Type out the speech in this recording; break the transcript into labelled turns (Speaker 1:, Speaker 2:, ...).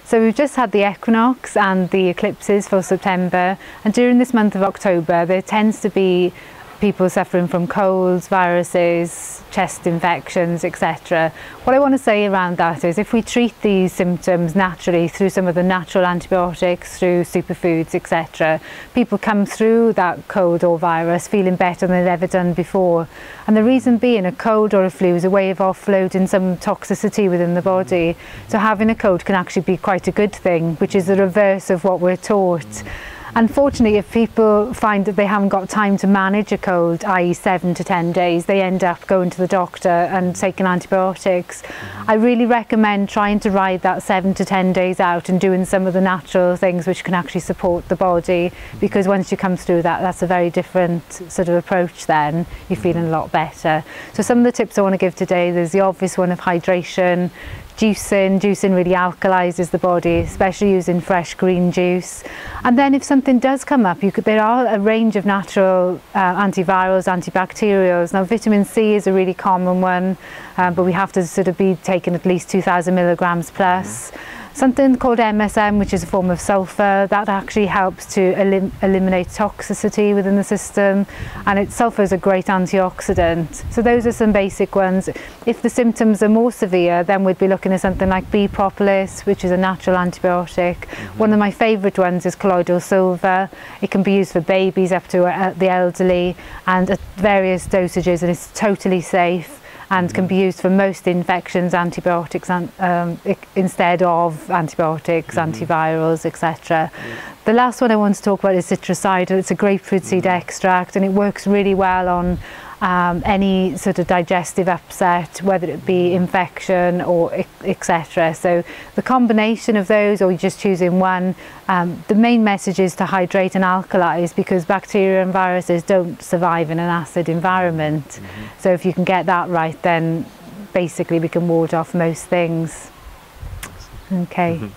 Speaker 1: So we've just had the equinox and the eclipses for September, and during this month of October there tends to be people suffering from colds, viruses, chest infections, etc. What I want to say around that is if we treat these symptoms naturally through some of the natural antibiotics, through superfoods, etc., people come through that cold or virus feeling better than they've ever done before. And the reason being, a cold or a flu is a way of offloading some toxicity within the body. So having a cold can actually be quite a good thing, which is the reverse of what we're taught. Unfortunately, if people find that they haven't got time to manage a cold, i.e. 7 to 10 days, they end up going to the doctor and taking antibiotics. I really recommend trying to ride that 7 to 10 days out and doing some of the natural things which can actually support the body, because once you come through that, that's a very different sort of approach then. You're feeling a lot better. So some of the tips I want to give today, there's the obvious one of hydration. Juicing really alkalizes the body, especially using fresh green juice. And then if something does come up, there are a range of natural antivirals, antibacterials. Now vitamin C is a really common one, but we have to sort of be taking at least 2,000 milligrams plus. Something called MSM, which is a form of sulfur, that actually helps to eliminate toxicity within the system, and sulfur is a great antioxidant. So those are some basic ones. If the symptoms are more severe, then we'd be looking at something like bee propolis, which is a natural antibiotic. One of my favourite ones is colloidal silver. It can be used for babies up to the elderly, and at various dosages, and it's totally safe and can be used for most infections, antibiotics, instead of antibiotics, antivirals, etc. The last one I want to talk about is citricidal. It's a grapefruit seed extract, and it works really well on any sort of digestive upset, whether it be infection or etc. So the combination of those, or just choosing one, the main message is to hydrate and alkalize, because bacteria and viruses don't survive in an acid environment. So if you can get that right, then basically we can ward off most things. Okay.